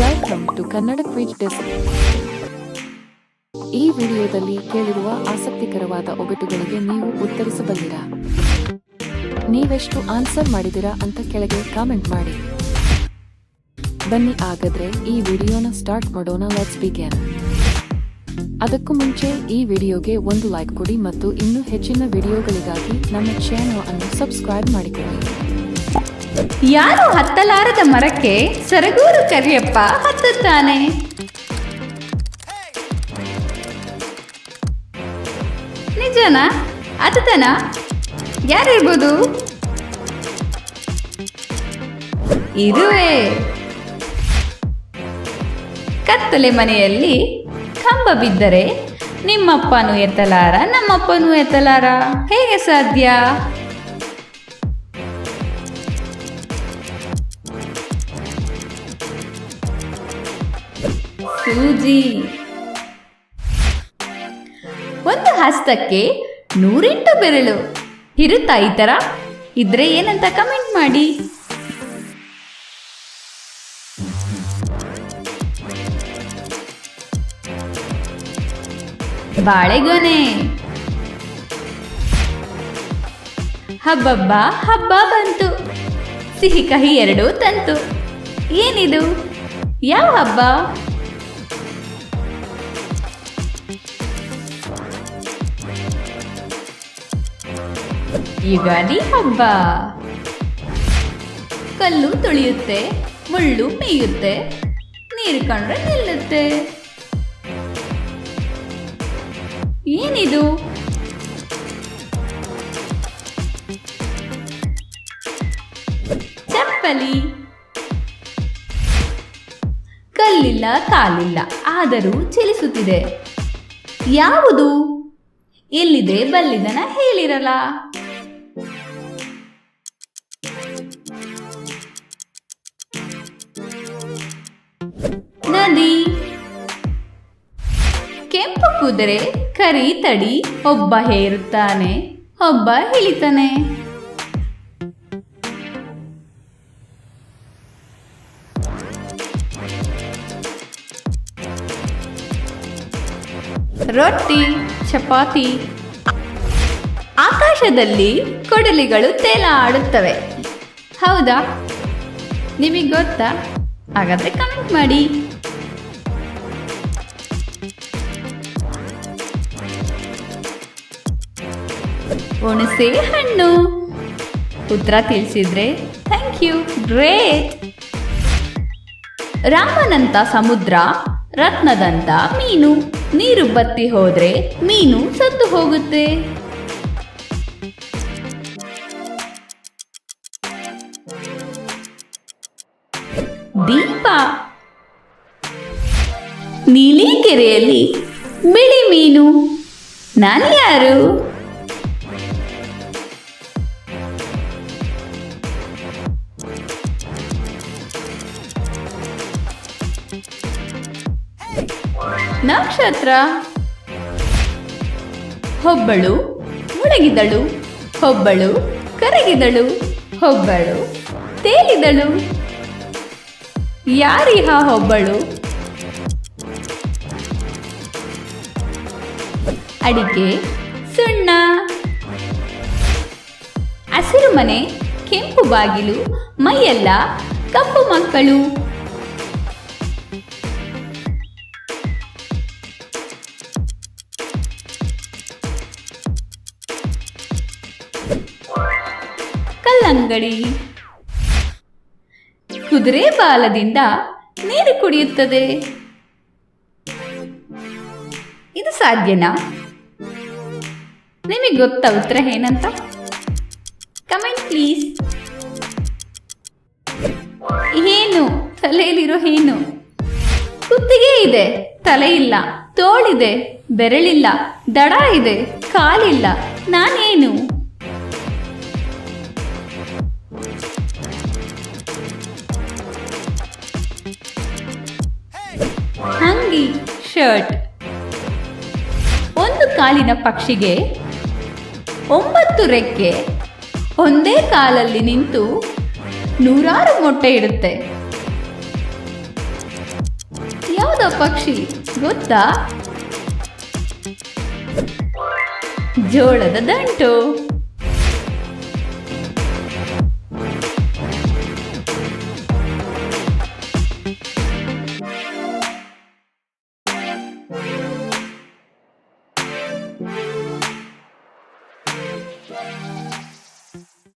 Welcome to Kannada quiz desk. ಈ ವಿಡಿಯೋದಲ್ಲಿ ಕೇಳಿರುವ ಆಸಕ್ತಿಕರವಾದ ಒಗಟುಗಳಿಗೆ ನೀವು ಉತ್ತರಿಸಬಲ್ಲಿರಾ? ನೀವೆಷ್ಟು ಆನ್ಸರ್ ಮಾಡಿದಿರಾ ಅಂತ ಕೆಳಗೆ ಕಾಮೆಂಟ್ ಮಾಡಿ. ಬನ್ನಿ ಹಾಗಾದ್ರೆ ಈ ವಿಡಿಯೋನ ಸ್ಟಾರ್ಟ್ ಮಾಡೋಣ. Let's begin. ಅದಕ್ಕೂ ಮುಂಚೆ ಈ ವಿಡಿಯೋಗೆ ಒಂದು ಲೈಕ್ ಕೊಡಿ ಮತ್ತು ಇನ್ನೂ ಹೆಚ್ಚಿನ ವಿಡಿಯೋಗಳಿಗಾಗಿ ನಮ್ಮ ಚಾನೆಲ್ ಅನ್ನು ಸಬ್ಸ್ಕ್ರೈಬ್ ಮಾಡಿಕೊಳ್ಳಿ. ಯಾರು ಹತ್ತಲಾರದ ಮರಕ್ಕೆ ಸರಗೂರು ಕರಿಯಪ್ಪ ಹತ್ತುತ್ತಾನೆ? ನಿಜನಾ? ಹತ್ತುತ್ತಾನ? ಯಾರಿರ್ಬೋದು? ಇದುವೇ ಕತ್ತಲೆ ಮನೆಯಲ್ಲಿ ಕಂಬ ಬಿದ್ದರೆ ನಿಮ್ಮಪ್ಪನೂ ಎತ್ತಲಾರ, ನಮ್ಮಪ್ಪನೂ ಎತ್ತಲಾರ. ಹೇಗೆ ಸಾಧ್ಯ? ಸೂಜಿ. ಒಂದು ಹಸ್ತಕ್ಕೆ 108 ಬೆರಳು ಇರುತ್ತಾ? ಈ ತರ ಇದ್ರೆ ಏನಂತ ಕಮೆಂಟ್ ಮಾಡಿ. ಬಾಳೆಗೊನೆ. ಹಬ್ಬಬ್ಬ ಹಬ್ಬ ಬಂತು, ಸಿಹಿ ಕಹಿ ಎರಡೂ ತಂತು. ಏನಿದು? ಯಾವ ಹಬ್ಬ? ಯುಗಾದಿ ಹಬ್ಬ. ಕಲ್ಲು ತುಳಿಯುತ್ತೆ, ಮುಳ್ಳು ಮೇಯುತ್ತೆ, ನೀರು ಕಂಡ್ರೆ ನಿಲ್ಲುತ್ತೆ. ಏನಿದು? ಚಪ್ಪಲಿ. ಕಲ್ಲಿಲ್ಲ ಕಾಲಿಲ್ಲ ಆದರೂ ಚಲಿಸುತ್ತಿದೆ. ಯಾವುದು? ಎಲ್ಲಿದೆ ಬಲ್ಲಿದನ ಹೇಳಿರಲ್ಲ. ನದಿ. ಕೆಂಪು ಕುದುರೆ, ಕರಿ ತಡಿ, ಒಬ್ಬ ಹೇರುತ್ತಾನೆ, ಒಬ್ಬ ಇಳಿತಾನೆ. ರೊಟ್ಟಿ, ಚಪಾತಿ. ಆಕಾಶದಲ್ಲಿ ಕೊಡಲಿಗಳು ತೇಲಾಡುತ್ತವೆ. ಹೌದಾ? ನಿಮಗೆ ಗೊತ್ತಾ? ಹಾಗಾದ್ರೆ ಕಮೆಂಟ್ ಮಾಡಿ. ಹುಣಸೆ ಹಣ್ಣು. ಉತ್ತರ ತಿಳಿಸಿದ್ರೆ ಥ್ಯಾಂಕ್ ಯು, ಗ್ರೇಟ್. ರಾಮನಂತ ಸಮುದ್ರ, ರತ್ನದಂತ ಮೀನು. ನೀರು ಬತ್ತಿ ಹೋದ್ರೆ ಮೀನು ಸತ್ತು ಹೋಗುತ್ತೆ. ದೀಪ. ನೀಲಿ ಕೆರೆಯಲ್ಲಿ ಬಿಳಿ ಮೀನು. ನಾನು ಯಾರು? ನಕ್ಷತ್ರ. ಒಬ್ಬಳು ಮುಳುಗಿದಳು, ಒಬ್ಬಳು ಕರಗಿದಳು, ಒಬ್ಬಳು ತೇಲಿದಳು. ಯಾರಿಹ ಒಬ್ಬಳು? ಅಡಿಕೆ, ಸುಣ್ಣ. ಹಸಿರು ಮನೆ, ಕೆಂಪು ಬಾಗಿಲು, ಮೈಯೆಲ್ಲ ಕಪ್ಪು ಮಕ್ಕಳು. ಕಲ್ಲಂಗಡಿ. ಕುದುರೆ ಬಾಲದಿಂದ ನೀರು ಕುಡಿಯುತ್ತದೆ. ಇದು ಸಾಧ್ಯನಾ? ನಿಮಗೆ ಗೊತ್ತಾ ಉತ್ತರ ಏನಂತ? Comment please. ಏನು? ತಲೆಯಲ್ಲಿರೋ ಏನು? ಕುತ್ತಿಗೆ ಇದೆ, ತಲೆ ಇಲ್ಲ. ತೋಳಿದೆ, ಬೆರಳಿಲ್ಲ. ದಡ ಇದೆ, ಕಾಲಿಲ್ಲ. ನಾನೇನು? ಅಂಗಿ, ಶರ್ಟ್. ಒಂದು ಕಾಲಿನ ಪಕ್ಷಿಗೆ 9 ರೆಕ್ಕೆ, ಒಂದೇ ಕಾಲಲ್ಲಿ ನಿಂತು 100 ಮೊಟ್ಟೆ ಇಡುತ್ತೆ. ಪಕ್ಷಿ ಗೊತ್ತಾ? ಜೋಳದ ದಂಟು.